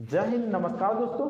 जय हिंद, नमस्कार दोस्तों।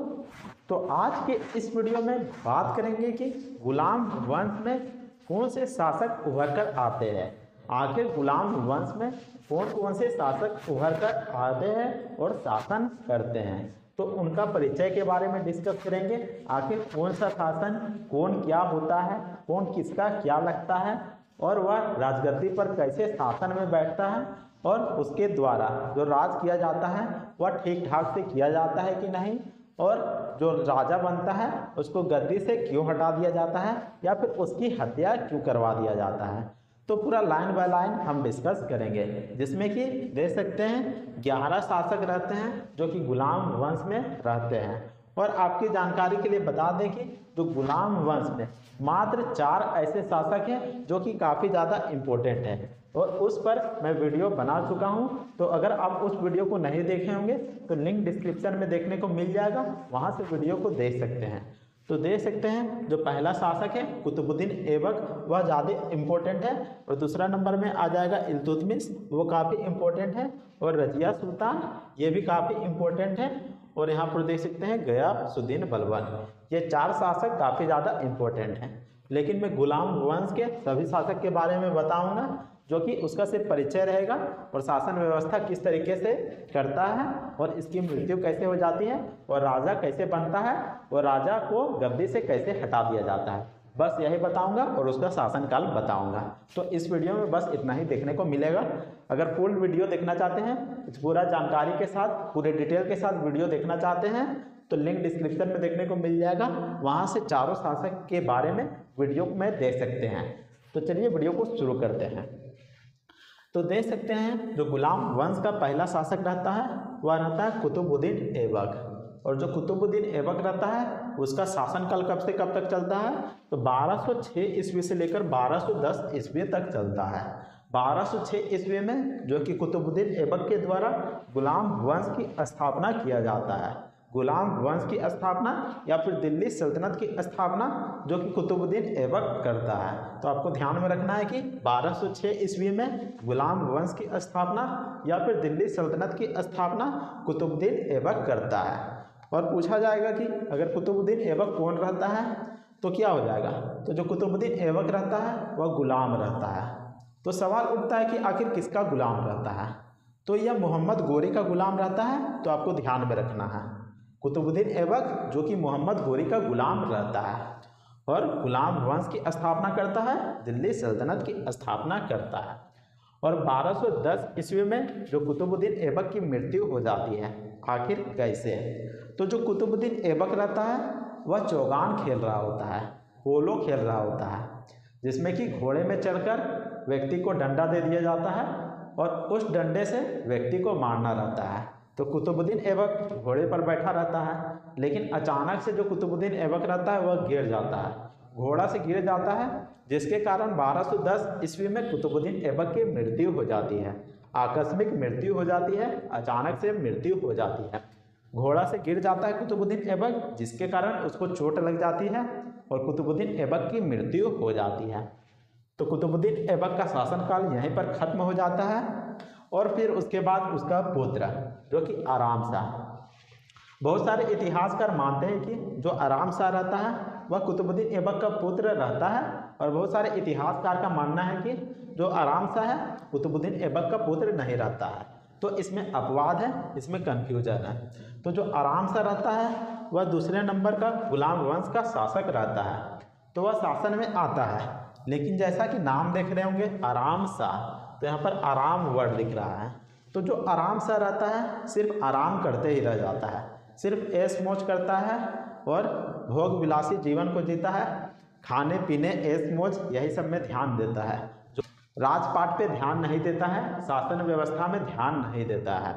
तो आज के इस वीडियो में बात करेंगे कि गुलाम वंश में कौन से शासक उभर कर आते हैं। आखिर गुलाम वंश में कौन से शासक उभर कर आते हैं और शासन करते हैं, तो उनका परिचय के बारे में डिस्कस करेंगे। आखिर कौन सा शासन, कौन क्या होता है, कौन किसका क्या लगता है और वह राजगद्दी पर कैसे शासन में बैठता है और उसके द्वारा जो राज किया जाता है वह ठीक ठाक से किया जाता है कि नहीं, और जो राजा बनता है उसको गद्दी से क्यों हटा दिया जाता है या फिर उसकी हत्या क्यों करवा दिया जाता है। तो पूरा लाइन बाय लाइन हम डिस्कस करेंगे, जिसमें कि देख सकते हैं 11 शासक रहते हैं जो कि गुलाम वंश में रहते हैं। और आपकी जानकारी के लिए बता दें कि जो गुलाम वंश में मात्र 4 ऐसे शासक हैं जो कि काफ़ी ज़्यादा इम्पोर्टेंट हैं, और उस पर मैं वीडियो बना चुका हूं। तो अगर आप उस वीडियो को नहीं देखे होंगे तो लिंक डिस्क्रिप्शन में देखने को मिल जाएगा, वहां से वीडियो को देख सकते हैं। तो देख सकते हैं जो पहला शासक है कुतुबुद्दीन ऐबक, वह ज़्यादा इम्पोर्टेंट है। और दूसरा नंबर में आ जाएगा इल्तुतमिश, वो काफ़ी इम्पोर्टेंट है। और रजिया सुल्तान, ये भी काफ़ी इम्पोर्टेंट है। और यहाँ पर देख सकते हैं गयासुद्दीन बलबन। ये 4 शासक काफ़ी ज़्यादा इम्पोर्टेंट हैं। लेकिन मैं गुलाम वंश के सभी शासक के बारे में बताऊंगा, जो कि उसका सिर्फ परिचय रहेगा और शासन व्यवस्था किस तरीके से करता है और इसकी मृत्यु कैसे हो जाती है और राजा कैसे बनता है और राजा को गद्दी से कैसे हटा दिया जाता है। बस यही बताऊंगा और उसका शासनकाल बताऊंगा। तो इस वीडियो में बस इतना ही देखने को मिलेगा। अगर फुल वीडियो देखना चाहते हैं, पूरा जानकारी के साथ, पूरे डिटेल के साथ वीडियो देखना चाहते हैं, तो लिंक डिस्क्रिप्शन में देखने को मिल जाएगा, वहाँ से चारों शासक के बारे में वीडियो में देख सकते हैं। तो चलिए वीडियो को शुरू करते हैं। तो देख सकते हैं जो गुलाम वंश का पहला शासक रहता है वह रहता है कुतुबुद्दीन ऐबक। और जो कुतुबुद्दीन ऐबक रहता है उसका शासनकाल कब से कब तक चलता है, तो 1206 ईस्वी से लेकर 1210 ईस्वी तक चलता है। 1206 ईस्वी में जो कि कुतुबुद्दीन ऐबक के द्वारा गुलाम वंश की स्थापना किया जाता है। गुलाम वंश की स्थापना या फिर दिल्ली सल्तनत की स्थापना जो कि कुतुबुद्दीन ऐबक करता है। तो आपको ध्यान में रखना है कि 1206 ईस्वी में गुलाम वंश की स्थापना या फिर दिल्ली सल्तनत की स्थापना कुतुबुद्दीन ऐबक करता है। और पूछा जाएगा कि अगर कुतुबुद्दीन ऐबक कौन रहता है तो क्या हो जाएगा, तो जो कुतुबुद्दीन ऐबक रहता है वह गुलाम रहता है। तो सवाल उठता है कि आखिर किसका गुलाम रहता है, तो यह मोहम्मद गोरी का गुलाम रहता है। तो आपको ध्यान में रखना है कुतुबुद्दीन ऐबक जो कि मोहम्मद गोरी का गुलाम रहता है और गुलाम वंश की स्थापना करता है, दिल्ली सल्तनत की स्थापना करता है। और 1210 ईस्वी में जो कुतुबुद्दीन ऐबक की मृत्यु हो जाती है। आखिर कैसे, तो जो कुतुबुद्दीन ऐबक रहता है वह चौगान खेल रहा होता है, पोलो खेल रहा होता है, जिसमें कि घोड़े में चढ़कर व्यक्ति को डंडा दे दिया जाता है और उस डंडे से व्यक्ति को मारना रहता है। तो कुतुबुद्दीन ऐबक घोड़े पर बैठा रहता है, लेकिन अचानक से जो कुतुबुद्दीन ऐबक रहता है वह गिर जाता है, घोड़ा से गिर जाता है, जिसके कारण 1210 ईस्वी में कुतुबुद्दीन ऐबक की मृत्यु हो जाती है। आकस्मिक मृत्यु हो जाती है, अचानक से मृत्यु हो जाती है। घोड़ा से गिर जाता है कुतुबुद्दीन ऐबक, जिसके कारण उसको चोट लग जाती है और कुतुबुद्दीन ऐबक की मृत्यु हो जाती है। तो कुतुबुद्दीन ऐबक का शासनकाल यहीं पर खत्म हो जाता है। और फिर उसके बाद उसका पुत्र जो कि आराम शाह, बहुत सारे इतिहासकार मानते हैं कि जो आराम शाह रहता है वह कुतुबुद्दीन ऐबक का पुत्र रहता है। और बहुत सारे इतिहासकार का मानना है कि जो आराम शाह है कुतुबुद्दीन ऐबक का पुत्र नहीं रहता है। तो इसमें अपवाद है, इसमें कन्फ्यूजन है। तो जो आराम शाह रहता है वह दूसरे नंबर का गुलाम वंश का शासक रहता है। तो वह शासन में आता है, लेकिन जैसा कि नाम देख रहे होंगे आराम शाह, तो यहाँ पर आराम वर्ड दिख रहा है। तो जो आराम शाह रहता है सिर्फ आराम करते ही रह जाता है, सिर्फ ऐश मौज करता है और भोग विलासी जीवन को जीता है, खाने पीने ऐश मौज यही सब में ध्यान देता है। जो राजपाट पे ध्यान नहीं देता है, शासन व्यवस्था में ध्यान नहीं देता है,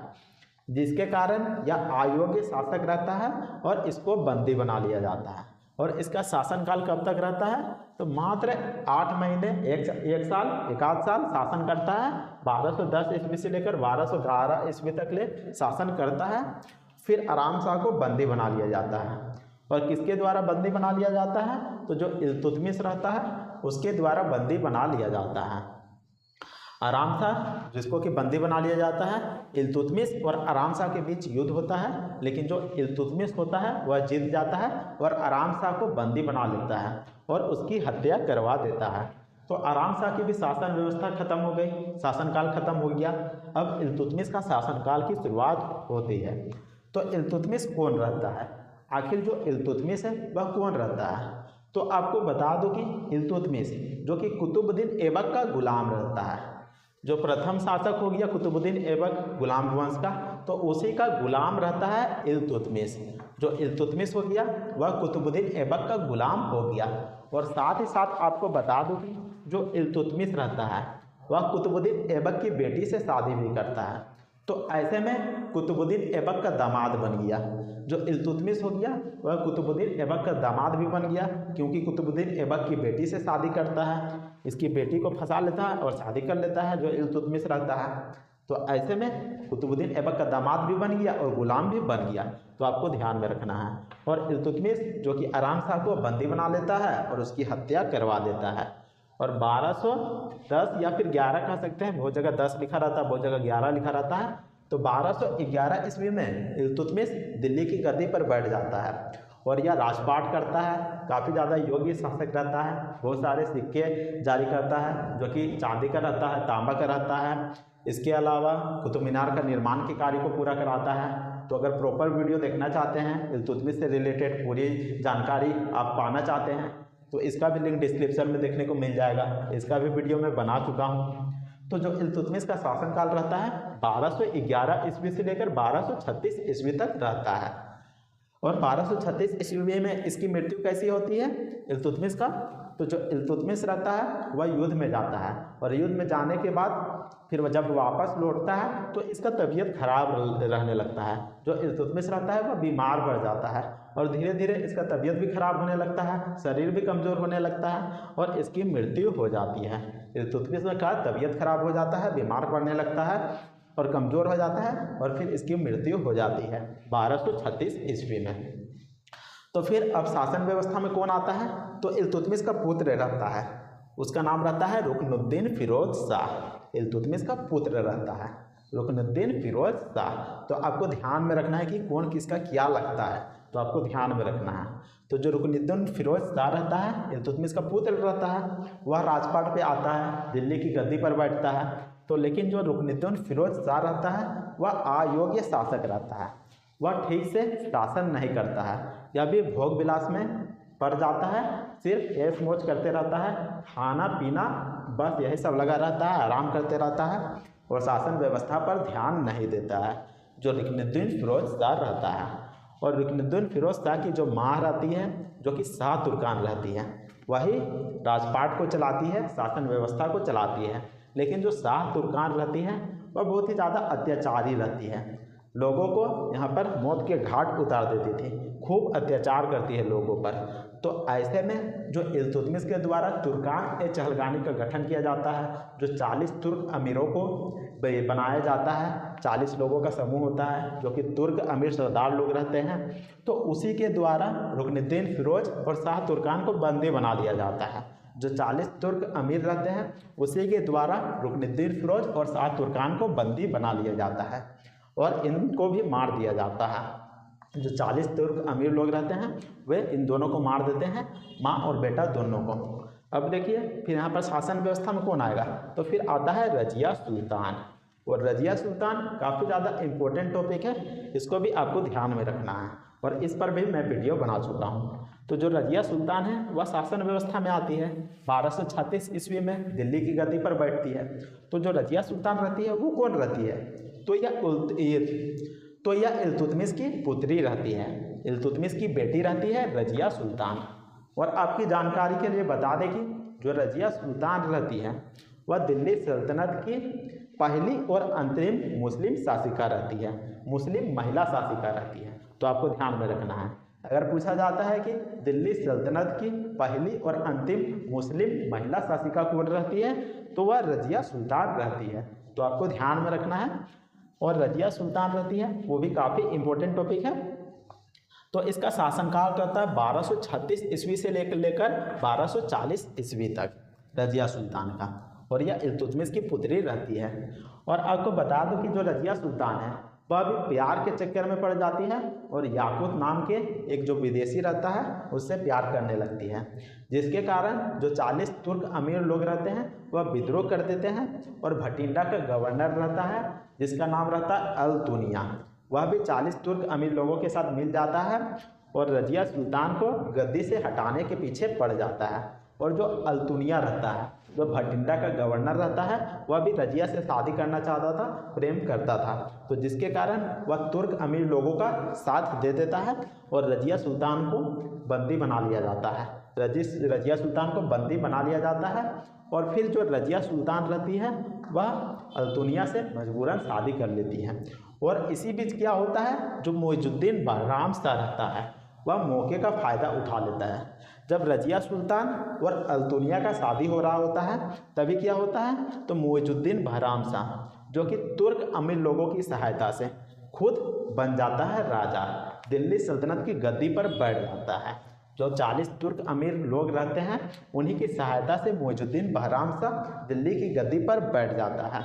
जिसके कारण यह अयोग्य शासक रहता है और इसको बंदी बना लिया जाता है। और इसका शासनकाल कब तक रहता है, तो मात्र 8 महीने, एक साल, एक आध साल शासन करता है। 1210 ईस्वी से लेकर 1211 ईस्वी तक ले शासन करता है। फिर आराम शाह को बंदी बना लिया जाता है। और किसके द्वारा बंदी बना लिया जाता है, तो जो इल्तुतमिश रहता है उसके द्वारा बंदी बना लिया जाता है। आराम शाह जिसको कि बंदी बना लिया जाता है इल्तुतमिश और आराम शाह के बीच युद्ध होता है, लेकिन जो इल्तुतमिश होता है वह जीत जाता है और आराम शाह को बंदी बना लेता है और उसकी हत्या करवा देता है। तो आराम शाह की भी शासन व्यवस्था खत्म हो गई, शासनकाल खत्म हो गया। अब इल्तुतमिश का शासनकाल की शुरुआत होती है। तो इल्तुतमिश कौन रहता है? आखिर जो इल्तुतमिश है वह कौन रहता है? तो आपको बता दो कि इल्तुतमिश जो कि कुतुबुद्दीन ऐबक का गुलाम रहता है। जो प्रथम शासक हो गया कुतुबुद्दीन ऐबक गुलाम वंश का, तो उसी का गुलाम रहता है इल्तुतमिश। जो इल्तुतमिश हो गया वह कुतुबुद्दीन ऐबक का गुलाम हो गया। और साथ ही साथ आपको बता दूं कि जो इल्तुतमिश रहता है वह कुतुबुद्दीन ऐबक की बेटी से शादी भी करता है। तो ऐसे में कुतुबुद्दीन ऐबक का दामाद बन गया। जो इल्तुतमिश हो गया वह कुतुबुद्दीन ऐबक का दामाद भी बन गया, क्योंकि कुतुबुद्दीन ऐबक की बेटी से शादी करता है, इसकी बेटी को फंसा लेता है और शादी कर लेता है जो इल्तुतमिश रहता है। तो ऐसे में कुतुबुद्दीन ऐबक का दामाद भी बन गया और गुलाम भी बन गया। तो आपको ध्यान में रखना है। और इल्तुतमिश जो कि आराम शाह को बंदी बना लेता है और उसकी हत्या करवा देता है। और 1210 या फिर 11 कह सकते हैं, बहुत जगह 10 लिखा रहता है, बहुत जगह 11 लिखा रहता है। तो 1211 ईस्वी में इल्तुतमिश दिल्ली की गद्दी पर बैठ जाता है और यह राजपाट करता है। काफ़ी ज़्यादा योग्य शासक रहता है, बहुत सारे सिक्के जारी करता है जो कि चांदी का रहता है, तांबा का रहता है। इसके अलावा कुतुब मीनार का निर्माण के कार्य को पूरा कराता है। तो अगर प्रॉपर वीडियो देखना चाहते हैं, इल्तुतमिश से रिलेटेड पूरी जानकारी आप पाना चाहते हैं, तो इसका भी लिंक डिस्क्रिप्शन में देखने को मिल जाएगा। इसका भी वीडियो मैं बना चुका हूँ। तो जो इल्तुतमिश का शासनकाल रहता है 1211 ईस्वी से लेकर 1236 ईस्वी तक रहता है। और 1236 ईस्वी में इसकी मृत्यु कैसी होती है इल्तुतमिश का? तो जो इल्तुतमिश रहता है वह युद्ध में जाता है और युद्ध में जाने के बाद फिर वह जब वापस लौटता है तो इसका तबीयत खराब रहने लगता है। जो इल्तुतमिश रहता है वह बीमार पड़ जाता है और धीरे धीरे इसका तबीयत भी खराब होने लगता है, शरीर भी कमज़ोर होने लगता है और इसकी मृत्यु हो जाती है। इल्तुतमिश का तबीयत खराब हो जाता है, बीमार पड़ने लगता है और कमज़ोर हो जाता है और फिर इसकी मृत्यु हो जाती है 1236 ईस्वी में। तो फिर अब शासन व्यवस्था में कौन आता है? तो इल्तुतमिश का पुत्र रहता है, उसका नाम रहता है रुकनुद्दीन फिरोज शाह। इल्तुतमिश का पुत्र रहता है रुकनुद्दीन फिरोज शाह। तो आपको ध्यान में रखना है कि कौन किसका क्या लगता है, तो आपको ध्यान में रखना है। तो जो रुकनुद्दीन फिरोज शाह रहता है, इल्तुतमिश का पुत्र रहता है, वह राजपाट पे आता है, दिल्ली की गद्दी पर बैठता है। तो लेकिन जो रुकनुद्दीन फिरोज शाह रहता है वह अयोग्य शासक रहता है, वह ठीक से शासन नहीं करता है, यह भी भोग विलास में पड़ जाता है, सिर्फ ऐश मौज करते रहता है, खाना पीना बस यही सब लगा रहता है, आराम करते रहता है और शासन व्यवस्था पर ध्यान नहीं देता है जो रुकनुद्दीन फिरोज शाह रहता है। और रुकनुद्दीन फिरोज शाह की जो माँ रहती है जो कि शाह तुर्कान रहती है, वही राजपाट को चलाती है, शासन व्यवस्था को चलाती है। लेकिन जो शाह तुर्कान रहती है वह बहुत ही ज़्यादा अत्याचारी रहती है, लोगों को यहाँ पर मौत के घाट उतार देती थी, खूब अत्याचार करती है लोगों पर। तो ऐसे में जो इल्तुतमिश के द्वारा तुर्कान ए चहलगानी का गठन किया जाता है, जो 40 तुर्क अमीरों को बनाया जाता है, 40 लोगों का समूह होता है जो कि तुर्क अमीर सरदार लोग रहते हैं। तो उसी के द्वारा रुकनुद्दीन फिरोज और शाह तुर्कान को बंदी बना दिया जाता है। जो 40 तुर्क अमीर रहते हैं उसी के द्वारा रुकनुद्दीन फिरोज और शाह तुर्कान को बंदी बना लिया जाता है और इनको भी मार दिया जाता है। जो 40 तुर्क अमीर लोग रहते हैं वे इन दोनों को मार देते हैं, माँ और बेटा दोनों को। अब देखिए फिर यहाँ पर शासन व्यवस्था में कौन आएगा? तो फिर आता है रजिया सुल्तान। और रजिया सुल्तान काफ़ी ज़्यादा इम्पोर्टेंट टॉपिक है, इसको भी आपको ध्यान में रखना है और इस पर भी मैं वीडियो बना चुका हूँ। तो जो रजिया सुल्तान है वह शासन व्यवस्था में आती है, 1236 ईस्वी में दिल्ली की गद्दी पर बैठती है। तो जो रजिया सुल्तान रहती है वो कौन रहती है? तो यह इल्तुतमिश की पुत्री रहती है, इल्तुतमिश की बेटी रहती है रजिया सुल्तान। और आपकी जानकारी के लिए बता दें कि जो रजिया सुल्तान रहती है वह दिल्ली सल्तनत की पहली और अंतरिम मुस्लिम शासिका रहती है, मुस्लिम महिला शासिका रहती है। तो आपको ध्यान में रखना है, अगर पूछा जाता है कि दिल्ली सल्तनत की पहली और अंतिम मुस्लिम महिला शासिका कौन रहती है, तो वह रजिया सुल्तान रहती है। तो आपको ध्यान में रखना है। और रजिया सुल्तान रहती है वो भी काफ़ी इम्पोर्टेंट टॉपिक है। तो इसका शासनकाल रहता है 1236 ईस्वी से लेकर 1240 ईस्वी तक रजिया सुल्तान का। और यह इल्तुतमिश की पुत्री रहती है। और आपको बता दूं कि जो रजिया सुल्तान है वह भी प्यार के चक्कर में पड़ जाती है और याकूत नाम के एक जो विदेशी रहता है उससे प्यार करने लगती है, जिसके कारण जो 40 तुर्क अमीर लोग रहते हैं वह विद्रोह कर देते हैं और भटिंडा का गवर्नर रहता है जिसका नाम रहता है अल-तुनिया, वह भी 40 तुर्क अमीर लोगों के साथ मिल जाता है और रजिया सुल्तान को गद्दी से हटाने के पीछे पड़ जाता है। और जो अल-तुनिया रहता है, जो भटिंडा का गवर्नर रहता है, वह भी रजिया से शादी करना चाहता था, प्रेम करता था, तो जिसके कारण वह तुर्क अमीर लोगों का साथ दे देता है और रजिया सुल्तान को बंदी बना लिया जाता है। रजिया सुल्तान को बंदी बना लिया जाता है और फिर जो रजिया सुल्तान रहती है वह अल-तुनिया से मजबूरन शादी कर लेती है। और इसी बीच क्या होता है, जो मुइजुद्दीन बहराम शाह रहता है वह मौके का फ़ायदा उठा लेता है। जब रजिया सुल्तान और अल-तुनिया का शादी हो रहा होता है तभी क्या होता है, तो मुइजुद्दीन बहराम शाह जो कि तुर्क अमीर लोगों की सहायता से खुद बन जाता है राजा, दिल्ली सल्तनत की गद्दी पर बैठ जाता है। जो 40 तुर्क अमीर लोग रहते हैं उन्हीं की सहायता से मुइजुद्दीन बहराम शाह दिल्ली की गद्दी पर बैठ जाता है।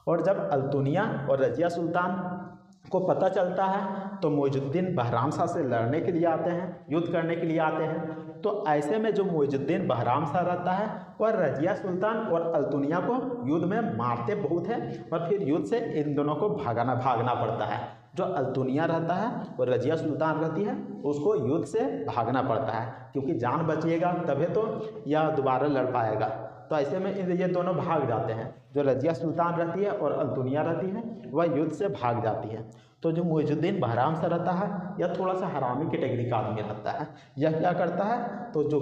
और जब अल-तुनिया और रजिया सुल्तान को पता चलता है तो मुइजुद्दीन बहराम शाह से लड़ने के लिए आते हैं, युद्ध करने के लिए आते हैं। तो ऐसे में जो मुइजुद्दीन बहराम शाह रहता है वह रजिया सुल्तान और अल-तुनिया को युद्ध में मारते बहुत हैं और फिर युद्ध से इन दोनों को भागना पड़ता है। जो अल-तुनिया रहता है और रजिया सुल्तान रहती है उसको युद्ध से भागना पड़ता है, क्योंकि जान बचिएगा तभी तो यह दोबारा लड़ पाएगा। तो ऐसे में ये दोनों भाग जाते हैं। जो रजिया सुल्तान रहती है और अल-तुनिया रहती है वह युद्ध से भाग जाती है। तो जो मुइजुद्दीन बहराम शाह रहता है यह थोड़ा सा हरामी कैटेगरी का आदमी रहता है। यह क्या करता है, तो जो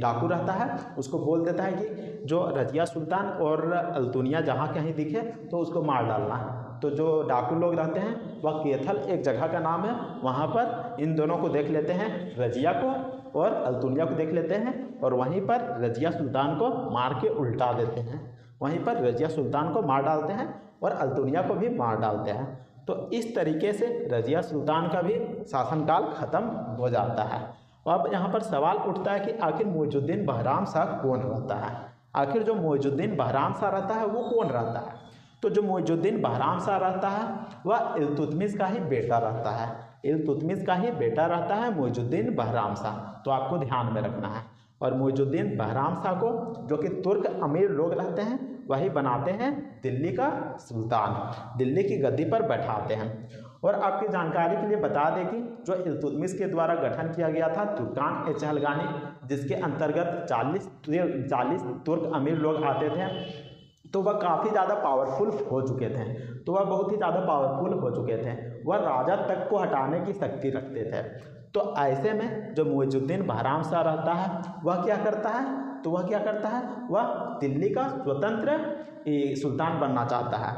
डाकू रहता है उसको बोल देता है कि जो रजिया सुल्तान और अल-तुनिया जहाँ कहीं दिखे तो उसको मार डालना है। तो जो डाकू लोग रहते हैं वह केथल एक जगह का नाम है, वहाँ पर इन दोनों को देख लेते हैं, रजिया को और अल-तुनिया को देख लेते हैं और वहीं पर रजिया सुल्तान को मार के उल्टा देते हैं। वहीं पर रजिया सुल्तान को मार डालते हैं और अल-तुनिया को भी मार डालते हैं। तो इस तरीके से रजिया सुल्तान का भी शासनकाल खत्म हो जाता है। अब यहाँ पर सवाल उठता है कि आखिर मुइजुद्दीन बहराम शाह कौन रहता है। आखिर जो मुइजुद्दीन बहराम शाह रहता है वो कौन रहता है, तो जो मुइजुद्दीन बहराम शाह रहता है वह इल्तुतमिश का ही बेटा रहता है। इल्तुतमिश का ही बेटा रहता है मुइजुद्दीन बहराम शाह, तो आपको ध्यान में रखना है। और मुइजुद्दीन बहराम शाह को जो कि तुर्क अमीर लोग रहते हैं वही बनाते हैं दिल्ली का सुल्तान, दिल्ली की गद्दी पर बैठाते हैं। और आपकी जानकारी के लिए बता दें कि जो इल्तुतमिश के द्वारा गठन किया गया था तुर्कान-ए-चहलगानी, जिसके अंतर्गत 40 तुर्क अमीर लोग आते थे, तो वह काफ़ी ज़्यादा पावरफुल हो चुके थे। तो वह बहुत ही ज़्यादा पावरफुल हो चुके थे, वह राजा तक को हटाने की शक्ति रखते थे। तो ऐसे में जो मुइजुद्दीन बहराम शाह रहता है वह क्या करता है, तो वह क्या करता है, वह दिल्ली का स्वतंत्र सुल्तान बनना चाहता है,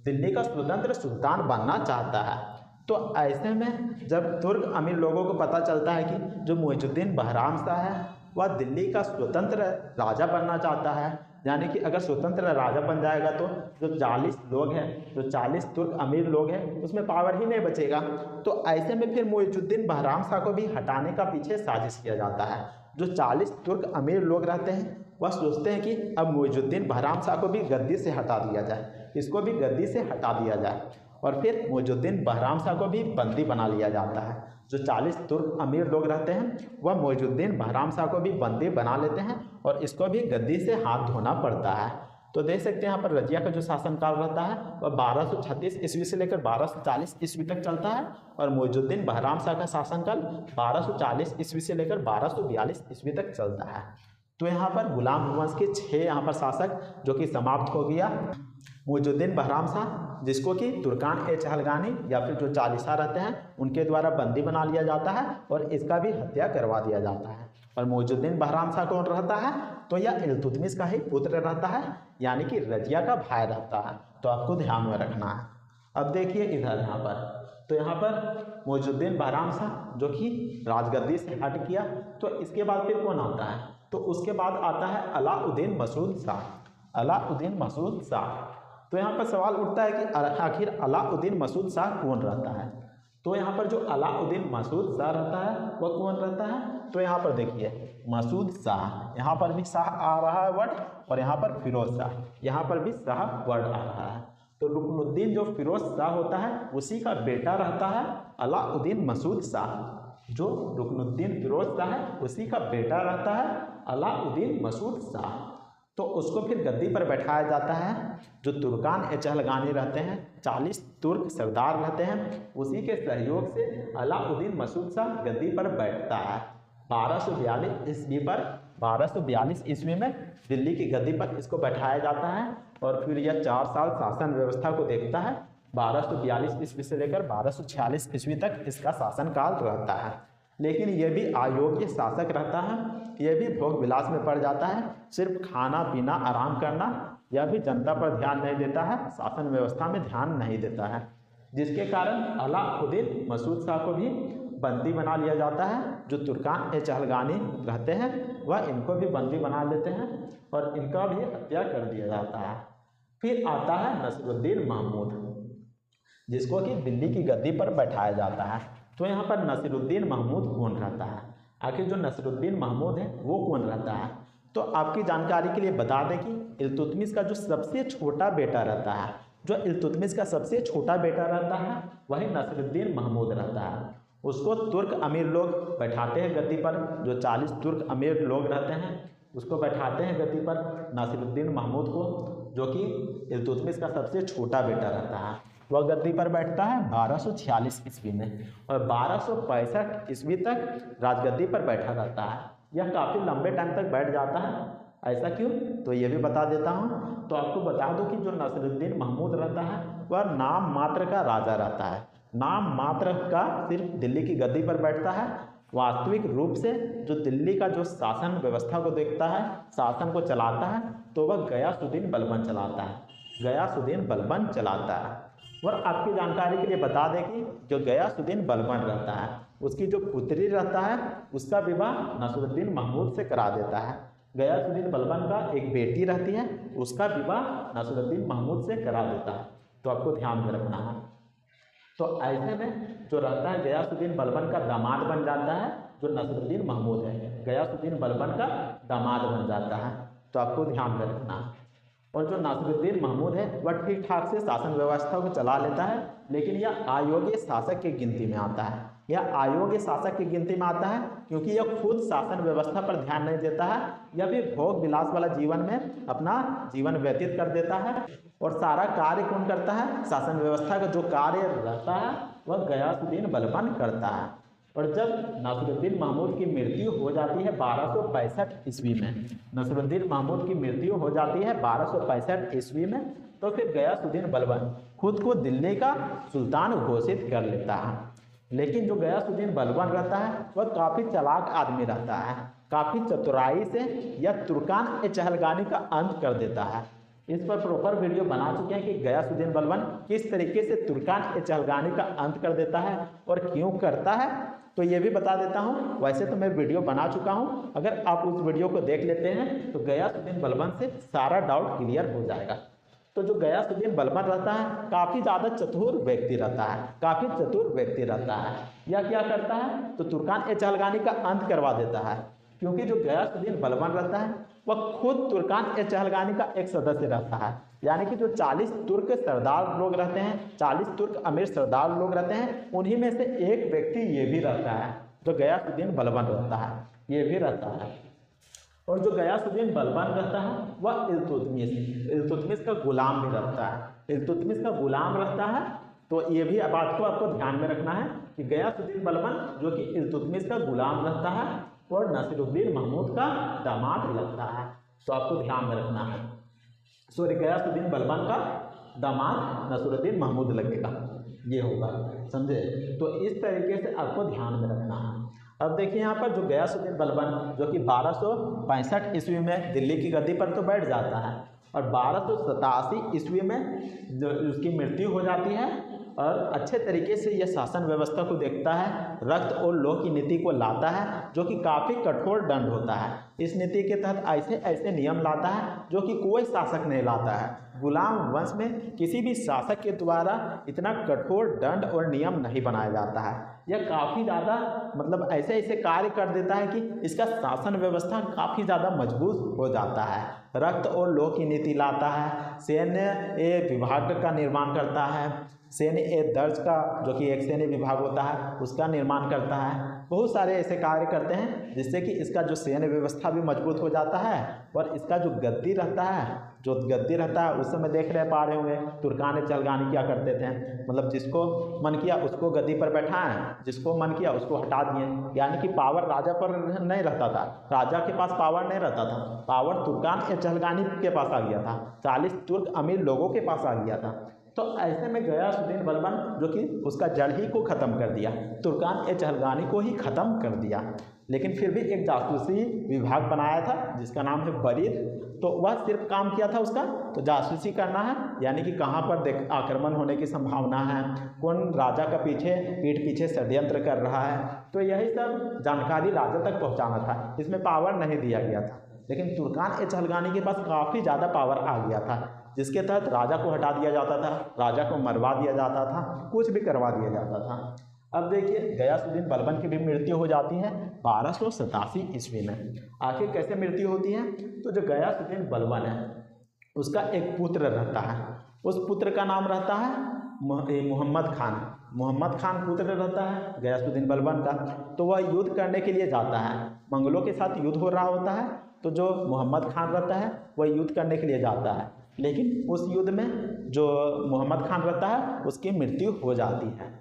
दिल्ली का स्वतंत्र सुल्तान बनना चाहता है। तो ऐसे में जब तुर्क अमीर लोगों को पता चलता है कि जो मुइजुद्दीन बहराम शाह है वह दिल्ली का स्वतंत्र राजा बनना चाहता है, यानी कि अगर स्वतंत्र राजा बन जाएगा तो जो 40 लोग हैं, जो 40 तुर्क अमीर लोग हैं उसमें पावर ही नहीं बचेगा। तो ऐसे में फिर मुइजुद्दीन बहराम शाह को भी हटाने का पीछे साजिश किया जाता है। जो 40 तुर्क अमीर लोग रहते हैं वह सोचते हैं कि अब मुइजुद्दीन बहराम शाह को भी गद्दी से हटा दिया जाए, इसको भी गद्दी से हटा दिया जाए। और फिर मुइजुद्दीन बहराम शाह को भी बंदी बना लिया जाता है। जो 40 तुर्क अमीर लोग रहते हैं वह मुइजुद्दीन बहराम शाह को भी बंदी बना लेते हैं और इसको भी गद्दी से हाथ धोना पड़ता है। तो देख सकते हैं यहाँ पर रजिया का जो शासनकाल रहता है वह 1236 ईस्वी से लेकर 1240 ईस्वी तक चलता है और मुइजुद्दीन बहराम शाह का शासनकाल 1240 ईस्वी से लेकर 1242 ईस्वी तक चलता है। तो यहाँ पर गुलाम वंश के 6 यहाँ पर शासक जो कि समाप्त हो गया। मुइजुद्दीन बहराम शाह जिसको कि तुर्कान-ए-चहलगानी या फिर जो चालीसा रहते हैं उनके द्वारा बंदी बना लिया जाता है और इसका भी हत्या करवा दिया जाता है। और मुइजुद्दीन बहराम शाह कौन रहता है, तो यह इल्तुतमिश का ही पुत्र रहता है, यानी कि रजिया का भाई रहता है। तो आपको ध्यान में रखना है। अब देखिए इधर यहाँ पर, तो यहाँ पर मुइजुद्दीन बहराम शाह जो कि राजगद्दी से हट किया, तो इसके बाद फिर कौन आता है, तो उसके बाद आता है अलाउद्दीन मसूद शाह। अलाउद्दीन मसूद शाह। तो यहाँ पर सवाल उठता है कि आखिर अलाउद्दीन मसूद शाह कौन रहता है। तो यहाँ पर पर जो अलाउद्दीन मसूद शाह रहता है वह कौन रहता है? तो यहाँ पर देखिए मसूद शाह, यहाँ पर भी शाह आ रहा है वर्ड, और यहाँ पर फिरोज शाह, यहाँ पर भी शाह वर्ड आ रहा है। तो रुकनुद्दीन जो फिरोज शाह होता है उसी का बेटा रहता है अलाउद्दीन मसूद शाह। जो रुकनुद्दीन फिरोज शाह है उसी का बेटा रहता है अलाउद्दीन मसूद शाह। तो उसको फिर गद्दी पर बैठाया जाता है। जो तुर्कान ए चहलगानी रहते हैं, 40 तुर्क सरदार रहते हैं, उसी के सहयोग से अलाउद्दीन मसूद शाह गद्दी पर बैठता है। 1242 ईस्वी में दिल्ली की गद्दी पर इसको बैठाया जाता है और फिर यह 4 साल शासन व्यवस्था को देखता है। 1242 ईस्वी से लेकर 1246 ईस्वी तक इसका शासनकाल रहता है। लेकिन यह भी अयोग्य शासक रहता है, यह भी भोग विलास में पड़ जाता है, सिर्फ खाना पीना आराम करना, यह भी जनता पर ध्यान नहीं देता है, शासन व्यवस्था में ध्यान नहीं देता है, जिसके कारण अलाउद्दीन मसूद शाह को भी बंदी बना लिया जाता है। जो तुर्कान ए चहलगानी रहते हैं वह इनको भी बंदी बना लेते हैं और इनका भी हत्या कर दिया जाता है। फिर आता है नसीरुद्दीन महमूद, जिसको कि दिल्ली की गद्दी पर बैठाया जाता है। तो यहाँ पर नसीरुद्दीन महमूद कौन रहता है? आखिर जो नसीरुद्दीन महमूद है वो कौन रहता है? तो आपकी जानकारी के लिए बता दें कि इल्तुतमिश का जो सबसे छोटा बेटा रहता है, जो इल्तुतमिश का सबसे छोटा बेटा रहता है वही नसीरुद्दीन महमूद रहता है। उसको तुर्क अमीर लोग बैठाते हैं गद्दी पर, जो 40 तुर्क अमीर लोग रहते हैं उसको बैठाते हैं गद्दी पर, नसीरुद्दीन महमूद को, जो कि इल्तुतमिश का सबसे छोटा बेटा रहता है। वह गद्दी पर बैठता है 1246 ईस्वी में और 1265 ईस्वी तक राजगद्दी पर बैठा रहता है। यह काफ़ी लंबे टाइम तक बैठ जाता है। ऐसा क्यों? तो ये भी बता देता हूँ। तो आपको बता दूँ कि जो नसीरुद्दीन महमूद रहता है वह नाम मात्र का राजा रहता है, नाम मात्र का, सिर्फ दिल्ली की गद्दी पर बैठता है। वास्तविक रूप से जो दिल्ली का जो शासन व्यवस्था को देखता है, शासन को चलाता है, तो वह गयासुद्दीन बलबन चलाता है, गयासुद्दीन बलबन चलाता है। और आपकी जानकारी के लिए बता दें कि जो गयासुद्दीन बलबन रहता है उसकी जो पुत्री रहता है उसका विवाह नसीरुद्दीन महमूद से करा देता है। गयासुद्दीन बलबन का एक बेटी रहती है, उसका विवाह नसीरुद्दीन महमूद से करा देता है। तो आपको ध्यान में रखना है। तो ऐसे में जो रहता है गयासुद्दीन बलबन का दामाद बन जाता है, जो नसीरुद्दीन महमूद है गयासुद्दीन बलबन का दामाद बन जाता है। तो आपको ध्यान में रखना है। और जो नसीरुद्दीन महमूद है वह ठीक ठाक से शासन व्यवस्था को चला लेता है, लेकिन यह अयोग्य शासक की गिनती में आता है। यह अयोग्य शासक की गिनती में आता है क्योंकि यह खुद शासन व्यवस्था पर ध्यान नहीं देता है, यह भी भोग विलास वाला जीवन में अपना जीवन व्यतीत कर देता है। और सारा कार्य कौन करता है? शासन व्यवस्था का जो कार्य रहता है वह गयासुद्दीन बलबन करता है। और जब नसीरुद्दीन महमूद की मृत्यु हो जाती है 1265 ईस्वी में, नसीरुद्दीन महमूद की मृत्यु हो जाती है 1265 ईस्वी में, तो फिर गयासुद्दीन बलबन खुद को दिल्ली का सुल्तान घोषित कर लेता है। लेकिन जो गयासुद्दीन बलबन रहता है वह काफ़ी चालाक आदमी रहता है, काफ़ी चतुराई से यह तुर्कान ए चहलगानी का अंत कर देता है। इस पर प्रॉपर वीडियो बना चुके हैं कि गयासुद्दीन बलबन किस तरीके से तुर्कान ए चहलगानी का अंत कर देता है और क्यों करता है, तो ये भी बता देता हूँ। वैसे तो मैं वीडियो बना चुका हूँ, अगर आप उस वीडियो को देख लेते हैं तो गयासुद्दीन बलबन से सारा डाउट क्लियर हो जाएगा। तो जो गयासुद्दीन बलबन रहता है काफ़ी ज़्यादा चतुर व्यक्ति रहता है, काफ़ी चतुर व्यक्ति रहता है। यह क्या करता है? तो तुर्कान ए चहलगानी का अंत करवा देता है, क्योंकि जो गयासुद्दीन बलबन रहता है वह खुद तुर्कान ए चहलगानी का एक सदस्य रहता है। यानी कि जो 40 तुर्क सरदार लोग रहते हैं, 40 तुर्क अमीर सरदार लोग रहते हैं, उन्हीं में से एक व्यक्ति ये भी रहता है, जो गयासुद्दीन बलबन रहता है, ये भी रहता है। और जो गयासुद्दीन बलबन रहता है वह इल्तुतमिश का गुलाम भी रहता है, इल्तुतमिश का गुलाम रहता है। तो ये भी बात को आपको ध्यान में रखना है कि गयासुद्दीन बलबन जो कि इल्तुतमिश का गुलाम रहता है और नसीरुद्दीन महमूद का दामाद लगता है। तो आपको ध्यान में रखना है। सॉरी, गयासुद्दीन बलबन का दामाद नसीरुद्ददीन महमूद लगेगा, ये होगा, समझे। तो इस तरीके से आपको ध्यान में रखना है। अब देखिए यहाँ पर जो गयासुद्दीन बलबन जो कि 1265 ईस्वी में दिल्ली की गद्दी पर तो बैठ जाता है और 1287 ईस्वी में जो उसकी मृत्यु हो जाती है और अच्छे तरीके से यह शासन व्यवस्था को देखता है, रक्त और लौह की नीति को लाता है जो कि काफ़ी कठोर दंड होता है। इस नीति के तहत ऐसे ऐसे नियम लाता है जो कि कोई शासक नहीं लाता है। गुलाम वंश में किसी भी शासक के द्वारा इतना कठोर दंड और नियम नहीं बनाया जाता है। यह काफ़ी ज़्यादा मतलब ऐसे ऐसे कार्य कर देता है कि इसका शासन व्यवस्था काफ़ी ज़्यादा मजबूत हो जाता है। रक्त और लौह की नीति लाता है, सैन्य विभाग का निर्माण करता है, सैन्य दर्ज का जो कि एक सैन्य विभाग होता है उसका निर्माण करता है। बहुत सारे ऐसे कार्य करते हैं जिससे कि इसका जो सैन्य व्यवस्था भी मजबूत हो जाता है और इसका जो गद्दी रहता है उस समय देख रहे पा रहे होंगे तुर्कान चलगानी क्या करते थे, मतलब जिसको मन किया उसको गद्दी पर बैठाएं, जिसको मन किया उसको हटा दिए। यानी कि पावर राजा पर नहीं रहता था, राजा के पास पावर नहीं रहता था, पावर तुर्कान चलगानी के पास आ गया था, 40 तुर्क अमीर लोगों के पास आ गया था। तो ऐसे में गयासुद्दीन बलबन जो कि उसका जड़ ही को ख़त्म कर दिया, तुर्कान चहलगानी को ही ख़त्म कर दिया। लेकिन फिर भी एक जासूसी विभाग बनाया था जिसका नाम है बरीद, तो वह सिर्फ काम किया था उसका तो जासूसी करना है, यानी कि कहाँ पर आक्रमण होने की संभावना है, कौन राजा का पीठ पीछे षड्यंत्र कर रहा है, तो यही सब जानकारी राजा तक पहुँचाना था। इसमें पावर नहीं दिया गया था। लेकिन तुर्कान चहलगानी के पास काफ़ी ज़्यादा पावर आ गया था, जिसके तहत राजा को हटा दिया जाता था, राजा को मरवा दिया जाता था, कुछ भी करवा दिया जाता था। अब देखिए गयासुद्दीन बलबन की भी मृत्यु हो जाती है 1287 ईस्वी में। आखिर कैसे मृत्यु होती है? तो जो गयासुद्दीन बलबन है उसका एक पुत्र रहता है, उस पुत्र का नाम रहता है मोहम्मद खान। मोहम्मद खान पुत्र रहता है गयासुद्दीन बलबन का। तो वह युद्ध करने के लिए जाता है, मंगलों के साथ युद्ध हो रहा होता है, तो जो मोहम्मद खान रहता है वह युद्ध करने के लिए जाता है। लेकिन उस युद्ध में जो मोहम्मद खान रहता है उसकी मृत्यु हो जाती है।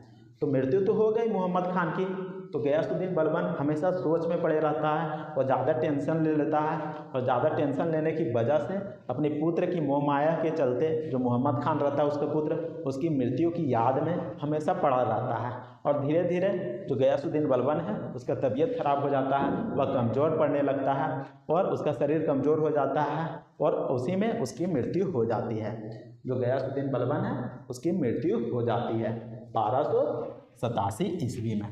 तो मृत्यु तो हो गई मोहम्मद खान की, तो गयासुद्दीन बलबन हमेशा सोच में पड़े रहता है और ज़्यादा टेंशन ले लेता है, और ज़्यादा टेंशन लेने की वजह से अपने पुत्र की मोह माया के चलते जो मोहम्मद खान रहता है उसका पुत्र, उसकी मृत्यु की याद में हमेशा पड़ा रहता है। और धीरे धीरे जो गयासुद्दीन बलबन है उसका तबीयत खराब हो जाता है, वह कमज़ोर पड़ने लगता है और उसका शरीर कमज़ोर हो जाता है और उसी में उसकी मृत्यु हो जाती है। जो गयासुद्दीन बलबन है उसकी मृत्यु हो जाती है 1287 ईस्वी में।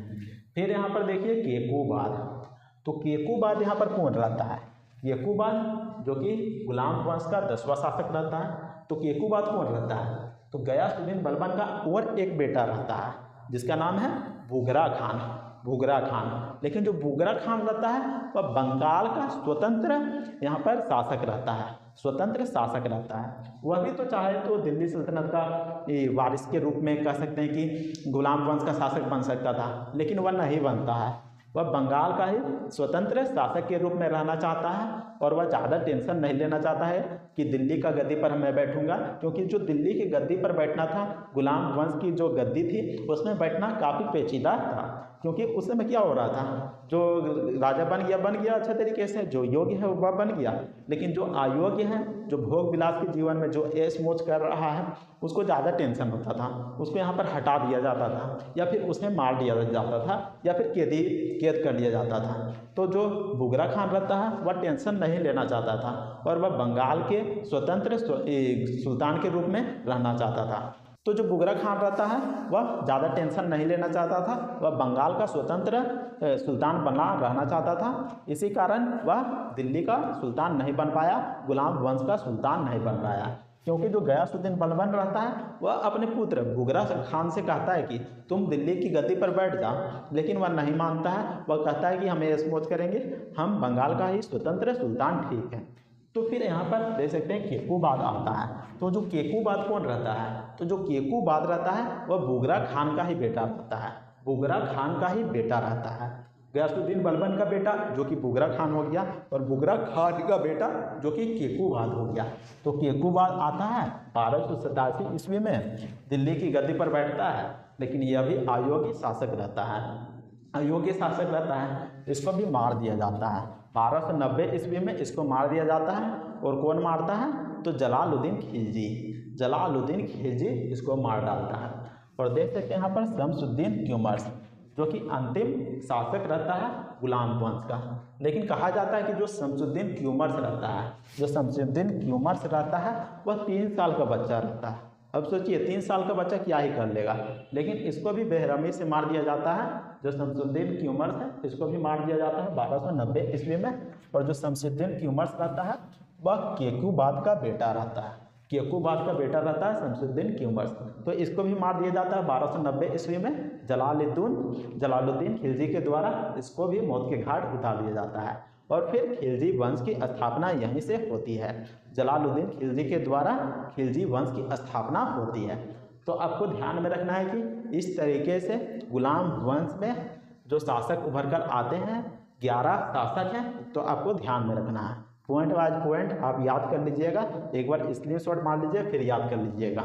फिर यहाँ पर देखिए केकूबाद। तो केकूबाद यहाँ पर कौन रहता है? केकूबाद जो कि गुलाम वंश का 10वां शासक रहता है। तो केकूबाद कौन रहता है? तो गयासुद्दीन बलबन का और एक बेटा रहता है जिसका नाम है बुगरा खान। बुगरा खान, लेकिन जो बुगरा खान रहता है वह बंगाल का स्वतंत्र यहाँ पर शासक रहता है, स्वतंत्र शासक रहता है। वह भी तो चाहे तो दिल्ली सल्तनत का वारिस के रूप में कह सकते हैं कि गुलाम वंश का शासक बन सकता था, लेकिन वह नहीं बनता है। वह बंगाल का ही स्वतंत्र शासक के रूप में रहना चाहता है और वह ज़्यादा टेंशन नहीं लेना चाहता है कि दिल्ली का गद्दी पर मैं बैठूंगा, क्योंकि जो दिल्ली की गद्दी पर बैठना था, गुलाम वंश की जो गद्दी थी उसमें बैठना काफ़ी पेचीदा था। क्योंकि उस समय क्या हो रहा था, जो राजा बन गया अच्छा तरीके से, जो योग्य है वह बन गया, लेकिन जो अयोग्य है, जो भोग विलास के जीवन में जो ऐश मौज कर रहा है, उसको ज़्यादा टेंशन होता था, उसको यहाँ पर हटा दिया जाता था या फिर उसे मार दिया जाता था या फिर कैद कर लिया जाता था। तो जो बुगरा खान रहता है वह टेंशन नहीं लेना चाहता था और वह बंगाल के स्वतंत्र सुल्तान के रूप में रहना चाहता था। तो जो बुगरा खान रहता है वह ज़्यादा टेंशन नहीं लेना चाहता था, वह बंगाल का स्वतंत्र सुल्तान बना रहना चाहता था। इसी कारण वह दिल्ली का सुल्तान नहीं बन पाया, गुलाम वंश का सुल्तान नहीं बन पाया। क्योंकि जो गयासुद्दीन बलबन रहता है वह अपने पुत्र बुगरा खान से कहता है कि तुम दिल्ली की गद्दी पर बैठ जाओ, लेकिन वह नहीं मानता है। वह कहता है कि हम ऐश मौज करेंगे, हम बंगाल का ही स्वतंत्र सुल्तान ठीक है। तो फिर यहाँ पर देख सकते हैं केकूबाद आता है। तो जो केकूबाद कौन रहता है? तो जो केकूबाद रहता है वह बुगरा खान का ही बेटा रहता है, बुगरा खान का ही बेटा रहता है। गयासुद्दीन बलबन का बेटा जो कि बुगरा खान हो गया और बुगरा खान का बेटा जो कि केकूबाद हो गया। तो केकूबाद आता है 1287 ईस्वी में, दिल्ली की गद्दी पर बैठता है, लेकिन यह भी अयोग्य शासक रहता है, अयोग्य शासक रहता है। इसको भी मार दिया जाता है 1290 ईस्वी में, इसको मार दिया जाता है। और कौन मारता है? तो जलालुद्दीन खिलजी, जलालुद्दीन खिलजी इसको मार डालता है। और देख सकते हैं यहाँ पर शमसुद्दीन क्यूमर्स जो कि अंतिम शासक रहता है गुलाम वंश का। लेकिन कहा जाता है कि जो शमसुद्दीन क्यूमर्स रहता है, जो शमसुद्दीन क्यूमर्स रहता है वह 3 साल का बच्चा रहता है। अब सोचिए 3 साल का बच्चा क्या ही कर लेगा, लेकिन इसको भी बेरहमी से मार दिया जाता है। जो शमसुद्दीन क्यूमर्स है इसको भी मार दिया जाता है 1290 ईस्वी में। और जो शमसुद्दीन क्यूमर्स रहता है वह केकूबाद का बेटा रहता है। केकुबाद का बेटा रहता है शमसुद्दीन क्यूमर्स, तो इसको भी मार दिया जाता है 1290 ईस्वी में जलालुद्दीन खिलजी के द्वारा। इसको भी मौत के घाट उतार दिया जाता है और फिर खिलजी वंश की स्थापना यहीं से होती है। जलालुद्दीन खिलजी के द्वारा खिलजी वंश की स्थापना होती है। तो आपको ध्यान में रखना है कि इस तरीके से गुलाम वंश में जो शासक उभर कर आते हैं 11 शासक हैं, तो आपको ध्यान में रखना है। पॉइंट वाइज पॉइंट आप याद कर लीजिएगा, एक बार स्क्रीनशॉट मार लीजिए फिर याद कर लीजिएगा।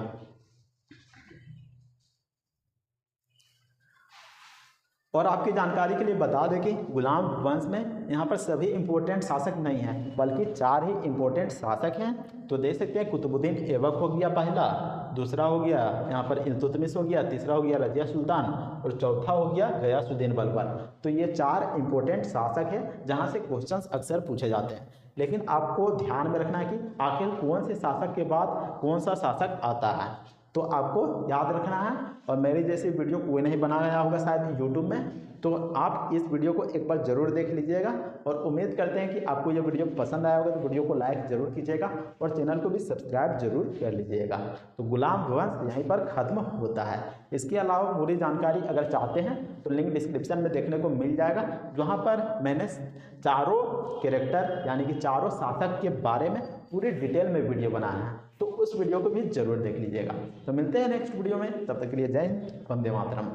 और आपकी जानकारी के लिए बता दें कि गुलाम वंश में यहाँ पर सभी इम्पोर्टेंट शासक नहीं हैं, बल्कि 4 ही इम्पोर्टेंट शासक हैं। तो देख सकते हैं कुतुबुद्दीन ऐबक हो गया पहला, दूसरा हो गया यहाँ पर इल्तुतमिश हो गया, तीसरा हो गया रजिया सुल्तान और चौथा हो गया गयासुद्दीन बलबन। तो ये 4 इम्पोर्टेंट शासक हैं जहाँ से क्वेश्चंस अक्सर पूछे जाते हैं। लेकिन आपको ध्यान में रखना है कि आखिर कौन से शासक के बाद कौन सा शासक आता है, तो आपको याद रखना है। और मेरी जैसी वीडियो कोई नहीं बनाया होगा शायद यूट्यूब में, तो आप इस वीडियो को एक बार ज़रूर देख लीजिएगा। और उम्मीद करते हैं कि आपको ये वीडियो पसंद आया होगा, तो वीडियो को लाइक ज़रूर कीजिएगा और चैनल को भी सब्सक्राइब जरूर कर लीजिएगा। तो गुलाम वंश यहीं पर ख़त्म होता है। इसके अलावा पूरी जानकारी अगर चाहते हैं तो लिंक डिस्क्रिप्शन में देखने को मिल जाएगा, जहाँ पर मैंने चारों कैरेक्टर यानी कि चारों शासक के बारे में पूरी डिटेल में वीडियो बनाया है, तो उस वीडियो को भी जरूर देख लीजिएगा। तो मिलते हैं नेक्स्ट वीडियो में, तब तक के लिए जय हिंद, वंदे मातरम।